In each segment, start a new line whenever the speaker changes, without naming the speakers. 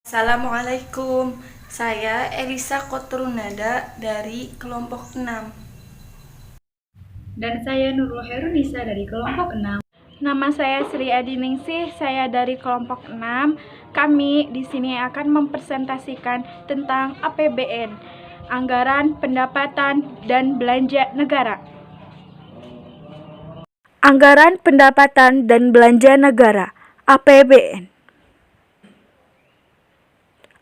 Assalamualaikum, saya Elisa Kotrunada dari kelompok 6.
Dan saya Nurul Herunisa dari kelompok 6.
Nama saya Sri Adiningsih, saya dari kelompok 6. Kami di sini akan mempresentasikan tentang APBN, Anggaran Pendapatan dan Belanja Negara. Anggaran Pendapatan dan Belanja Negara, APBN.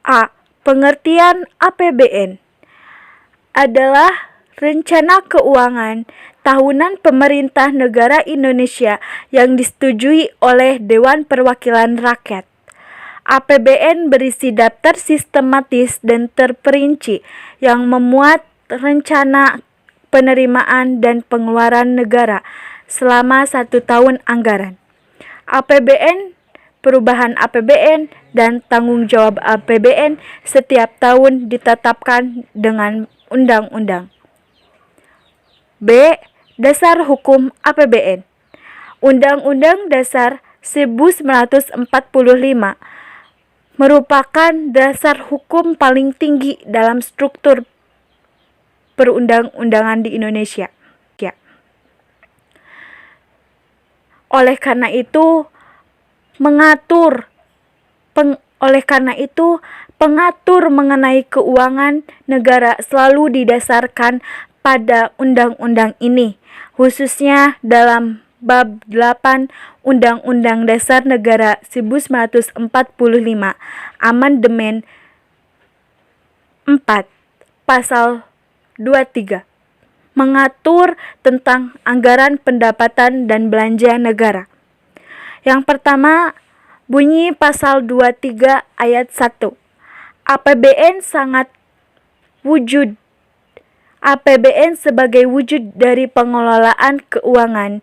A. Pengertian APBN adalah rencana keuangan tahunan pemerintah negara Indonesia yang disetujui oleh Dewan Perwakilan Rakyat. APBN berisi daftar sistematis dan terperinci yang memuat rencana penerimaan dan pengeluaran negara selama 1 tahun anggaran. APBN, perubahan APBN, dan tanggung jawab APBN setiap tahun ditetapkan dengan undang-undang. B. Dasar Hukum APBN. Undang-Undang Dasar 1945 merupakan dasar hukum paling tinggi dalam struktur perundang-undangan di Indonesia. Oleh karena itu, pengatur mengenai keuangan negara selalu didasarkan pada undang-undang ini, khususnya dalam Bab 8 Undang-Undang Dasar Negara 1945, Amandemen 4, Pasal 23, mengatur tentang anggaran pendapatan dan belanja negara. Yang pertama, bunyi pasal 23 ayat 1. APBN sebagai wujud dari pengelolaan keuangan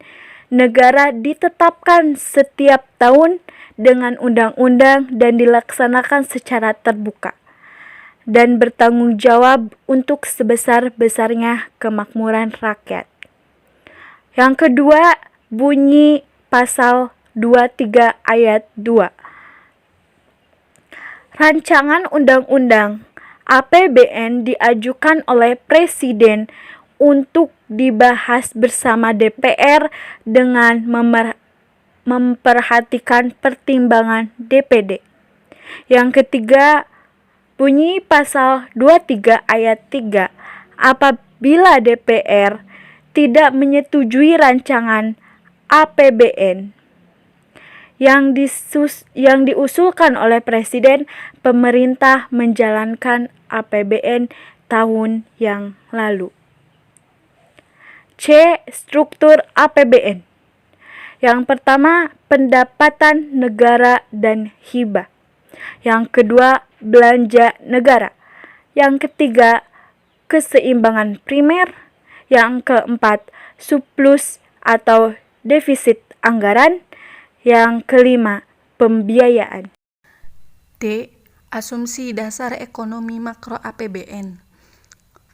negara ditetapkan setiap tahun dengan undang-undang dan dilaksanakan secara terbuka dan bertanggung jawab untuk sebesar-besarnya kemakmuran rakyat. Yang kedua, bunyi pasal 23 ayat 2. Rancangan undang-undang APBN diajukan oleh Presiden untuk dibahas bersama DPR dengan memperhatikan pertimbangan DPD. Yang ketiga, bunyi pasal 23 ayat 3. Apabila DPR tidak menyetujui rancangan APBN yang diusulkan oleh Presiden, pemerintah menjalankan APBN tahun yang lalu. C. Struktur APBN. Yang pertama, pendapatan negara dan hibah. Yang kedua, belanja negara. Yang ketiga, keseimbangan primer. Yang keempat, surplus atau defisit anggaran. Yang kelima, pembiayaan.
D. Asumsi dasar ekonomi makro APBN.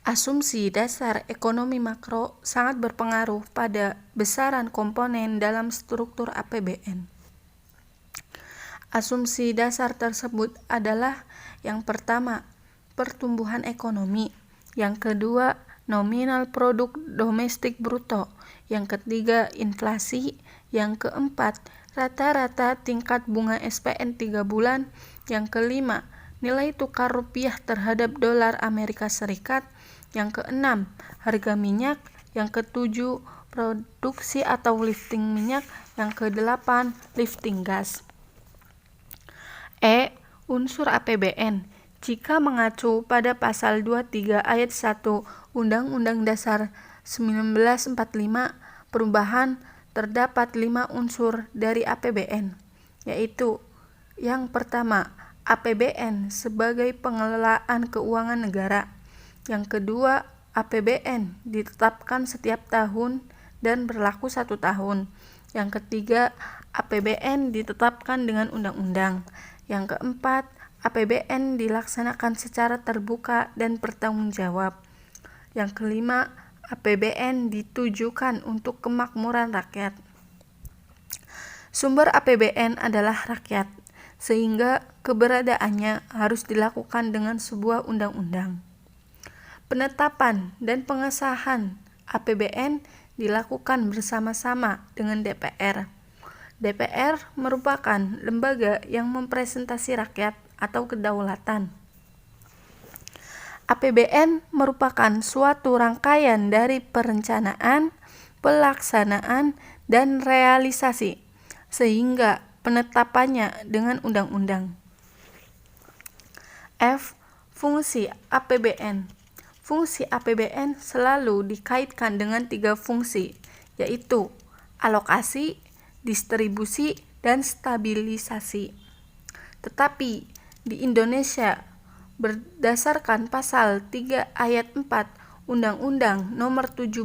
Asumsi dasar ekonomi makro sangat berpengaruh pada besaran komponen dalam struktur APBN. Asumsi dasar tersebut adalah yang pertama, pertumbuhan ekonomi, yang kedua, nominal produk domestik bruto, yang ketiga, inflasi, yang keempat, rata-rata tingkat bunga SPN 3 bulan, yang kelima, nilai tukar rupiah terhadap dolar Amerika Serikat, yang keenam, harga minyak, yang ketujuh, produksi atau lifting minyak, yang kedelapan, lifting gas. E. Unsur APBN. Jika mengacu pada pasal 23 ayat 1 Undang-Undang Dasar 1945, perubahan terdapat 5 unsur dari APBN, yaitu yang pertama, APBN sebagai pengelolaan keuangan negara. Yang kedua, APBN ditetapkan setiap tahun dan berlaku 1 tahun. Yang ketiga, APBN ditetapkan dengan undang-undang. Yang keempat, APBN dilaksanakan secara terbuka dan bertanggung jawab. Yang kelima, APBN ditujukan untuk kemakmuran rakyat. Sumber APBN adalah rakyat. sehingga keberadaannya harus dilakukan dengan sebuah undang-undang. Penetapan dan pengesahan APBN dilakukan bersama-sama dengan DPR. DPR merupakan lembaga yang mempresentasi rakyat atau kedaulatan. APBN merupakan suatu rangkaian dari perencanaan, pelaksanaan, dan realisasi, sehingga penetapannya dengan undang-undang. F. Fungsi APBN. Fungsi APBN selalu dikaitkan dengan 3 fungsi, yaitu alokasi, distribusi, dan stabilisasi. Tetapi di Indonesia, berdasarkan pasal 3 ayat 4 Undang-Undang Nomor 17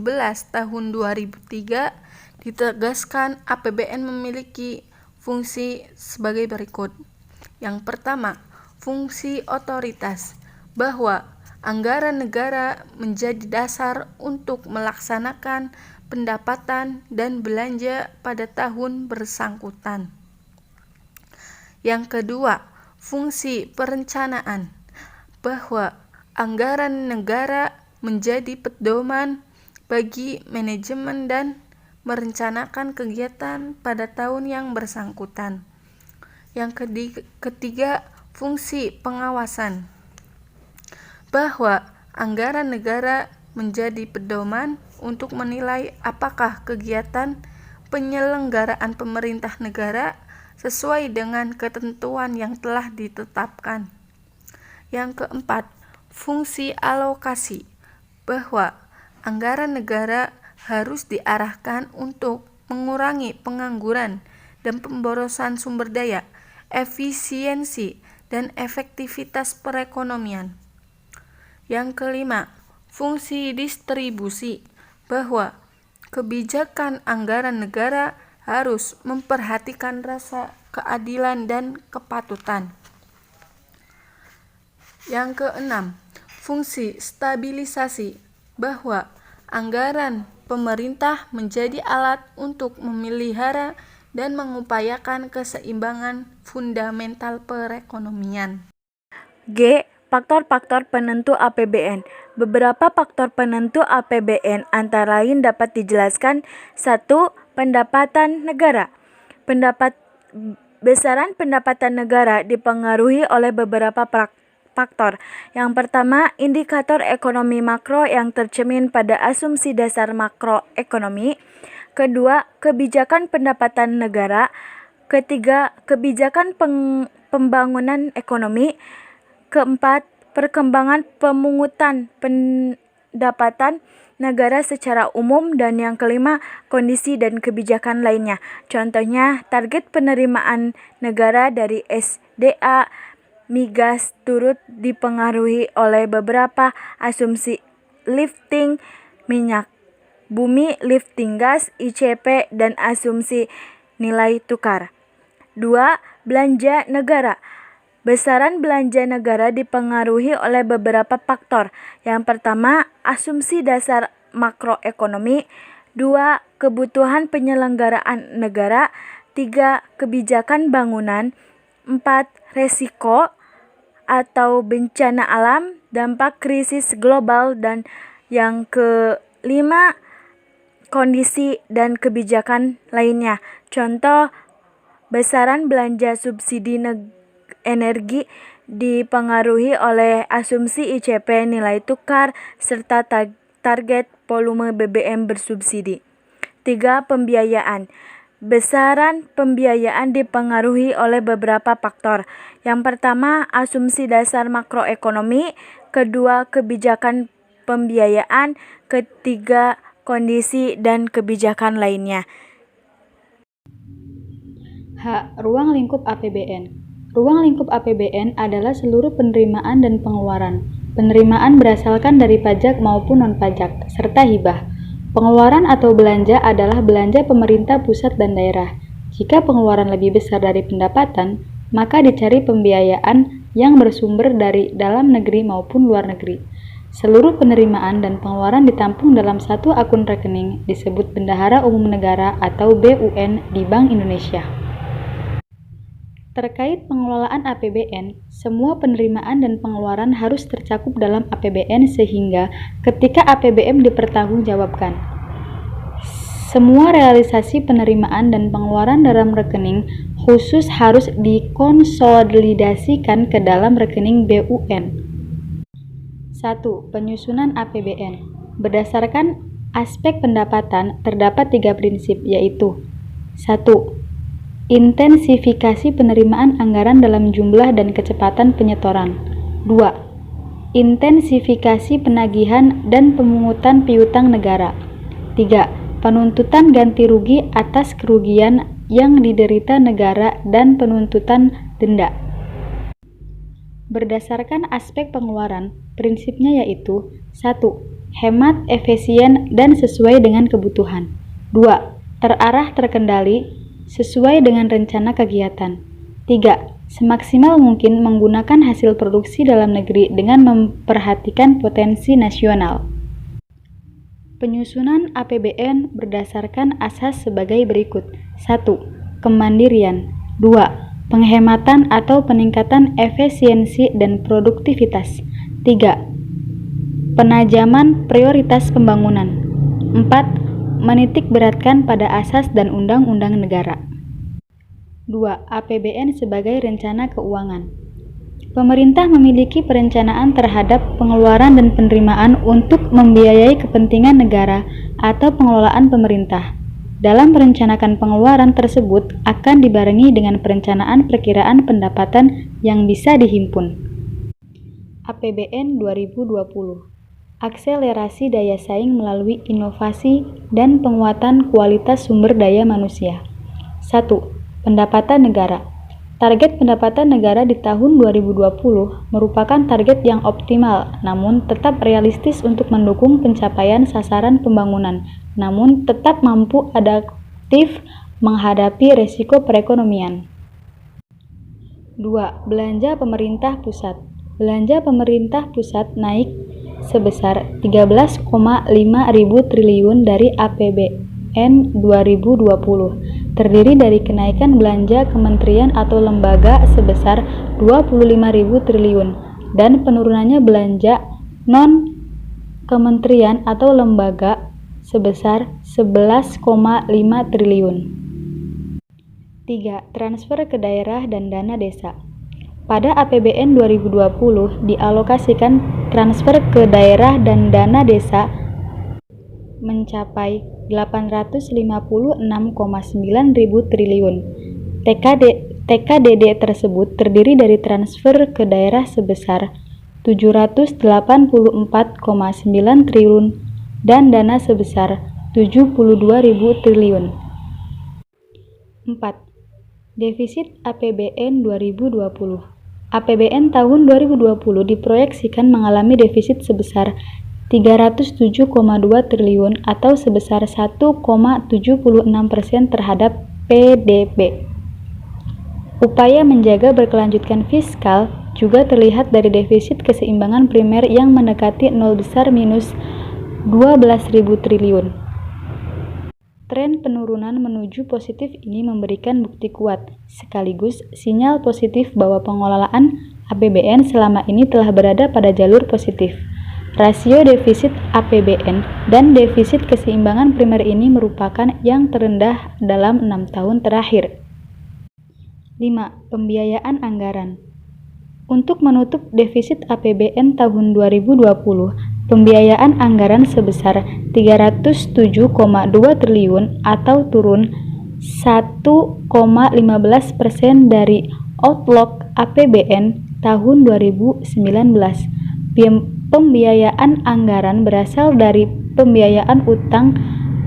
Tahun 2003, ditegaskan APBN memiliki fungsi sebagai berikut. Yang pertama, fungsi otoritas, bahwa anggaran negara menjadi dasar untuk melaksanakan pendapatan dan belanja pada tahun bersangkutan. Yang kedua, fungsi perencanaan, bahwa anggaran negara menjadi pedoman bagi manajemen dan merencanakan kegiatan pada tahun yang bersangkutan. Yang ketiga, fungsi pengawasan, bahwa anggaran negara menjadi pedoman untuk menilai apakah kegiatan penyelenggaraan pemerintah negara sesuai dengan ketentuan yang telah ditetapkan. Yang keempat, fungsi alokasi, bahwa anggaran negara harus diarahkan untuk mengurangi pengangguran dan pemborosan sumber daya, efisiensi, dan efektivitas perekonomian. Yang kelima, fungsi distribusi, bahwa kebijakan anggaran negara harus memperhatikan rasa keadilan dan kepatutan. Yang keenam, fungsi stabilisasi, bahwa anggaran pemerintah menjadi alat untuk memelihara dan mengupayakan keseimbangan fundamental perekonomian.
G. Faktor-faktor penentu APBN. Beberapa faktor penentu APBN antara lain dapat dijelaskan. 1. Pendapatan negara. Besaran pendapatan negara dipengaruhi oleh beberapa faktor. Yang pertama, indikator ekonomi makro yang tercermin pada asumsi dasar makroekonomi. Kedua, kebijakan pendapatan negara. Ketiga, kebijakan pembangunan ekonomi. Keempat, perkembangan pemungutan pendapatan negara secara umum. Dan yang kelima, kondisi dan kebijakan lainnya. Contohnya, target penerimaan negara dari SDA migas turut dipengaruhi oleh beberapa asumsi lifting minyak bumi, lifting gas, ICP, dan asumsi nilai tukar. 2. Belanja negara. Besaran belanja negara dipengaruhi oleh beberapa faktor. Yang pertama, asumsi dasar makroekonomi. 2. Kebutuhan penyelenggaraan negara. 3. Kebijakan bangunan. 4. Resiko atau bencana alam, dampak krisis global. Dan yang kelima, kondisi dan kebijakan lainnya. Contoh, besaran belanja subsidi energi dipengaruhi oleh asumsi ICP, nilai tukar, serta target volume BBM bersubsidi. 3. Pembiayaan. Besaran pembiayaan dipengaruhi oleh beberapa faktor. Yang pertama, asumsi dasar makroekonomi. Kedua, kebijakan pembiayaan. Ketiga, kondisi dan kebijakan lainnya.
H. Ruang lingkup APBN. Ruang lingkup APBN adalah seluruh penerimaan dan pengeluaran. Penerimaan berasalkan dari pajak maupun non-pajak, serta hibah. Pengeluaran atau belanja adalah belanja pemerintah pusat dan daerah. Jika pengeluaran lebih besar dari pendapatan, maka dicari pembiayaan yang bersumber dari dalam negeri maupun luar negeri. Seluruh penerimaan dan pengeluaran ditampung dalam satu akun rekening disebut Bendahara Umum Negara atau BUN di Bank Indonesia. Terkait pengelolaan APBN, semua penerimaan dan pengeluaran harus tercakup dalam APBN sehingga ketika APBN dipertanggungjawabkan, semua realisasi penerimaan dan pengeluaran dalam rekening khusus harus dikonsolidasikan ke dalam rekening BUN. 1. Penyusunan APBN. Berdasarkan aspek pendapatan, terdapat 3 prinsip, yaitu 1. Intensifikasi penerimaan anggaran dalam jumlah dan kecepatan penyetoran. 2. Intensifikasi penagihan dan pemungutan piutang negara. 3. Penuntutan ganti rugi atas kerugian yang diderita negara dan penuntutan denda. Berdasarkan aspek pengeluaran, prinsipnya yaitu 1. Hemat, efisien, dan sesuai dengan kebutuhan. 2. Terarah, terkendali, sesuai dengan rencana kegiatan. 3. Semaksimal mungkin menggunakan hasil produksi dalam negeri dengan memperhatikan potensi nasional. Penyusunan APBN berdasarkan asas sebagai berikut. 1. Kemandirian. 2. Penghematan atau peningkatan efisiensi dan produktivitas. 3. Penajaman prioritas pembangunan. 4. Menitik beratkan pada asas dan undang-undang negara. 2. APBN sebagai rencana keuangan. Pemerintah memiliki perencanaan terhadap pengeluaran dan penerimaan untuk membiayai kepentingan negara atau pengelolaan pemerintah. Dalam merencanakan pengeluaran tersebut akan dibarengi dengan perencanaan perkiraan pendapatan yang bisa dihimpun. APBN 2020. Akselerasi daya saing melalui inovasi dan penguatan kualitas sumber daya manusia. 1. Pendapatan negara. Target pendapatan negara di tahun 2020 merupakan target yang optimal, namun tetap realistis untuk mendukung pencapaian sasaran pembangunan, namun tetap mampu adaptif menghadapi resiko perekonomian. 2. Belanja pemerintah pusat. Belanja pemerintah pusat naik sebesar 13,5 ribu triliun dari APBN 2020, terdiri dari kenaikan belanja kementerian atau lembaga sebesar 25.000 triliun dan penurunannya belanja non-kementerian atau lembaga sebesar 11,5 triliun. 3. Transfer ke daerah dan dana desa. Pada APBN 2020 dialokasikan transfer ke daerah dan dana desa mencapai 856,9 ribu triliun. TKDD tersebut terdiri dari transfer ke daerah sebesar 784,9 triliun dan dana sebesar 72.000 triliun. 4. Defisit APBN 2020. APBN tahun 2020 diproyeksikan mengalami defisit sebesar 307,2 triliun atau sebesar 1,76% terhadap PDB. Upaya menjaga berkelanjutan fiskal juga terlihat dari defisit keseimbangan primer yang mendekati nol besar minus 12.000 triliun. Tren penurunan menuju positif ini memberikan bukti kuat, sekaligus sinyal positif bahwa pengelolaan APBN selama ini telah berada pada jalur positif. Rasio defisit APBN dan defisit keseimbangan primer ini merupakan yang terendah dalam 6 tahun terakhir. 5. Pembiayaan anggaran. Untuk menutup defisit APBN tahun 2020, pembiayaan anggaran sebesar 307,2 triliun atau turun 1,15% dari outlook APBN tahun 2019. Pembiayaan anggaran berasal dari pembiayaan utang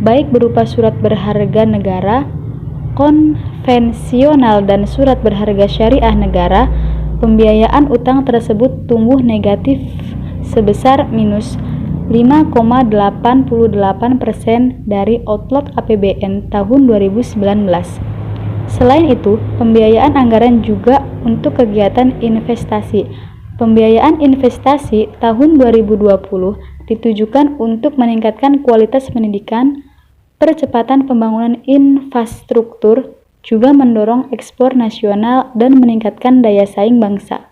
baik berupa surat berharga negara konvensional dan surat berharga syariah negara. Pembiayaan utang tersebut tumbuh negatif sebesar minus 5,88% dari outlook APBN tahun 2019. Selain itu, pembiayaan anggaran juga untuk kegiatan investasi. Pembiayaan investasi tahun 2020 ditujukan untuk meningkatkan kualitas pendidikan, percepatan pembangunan infrastruktur, juga mendorong ekspor nasional dan meningkatkan daya saing bangsa.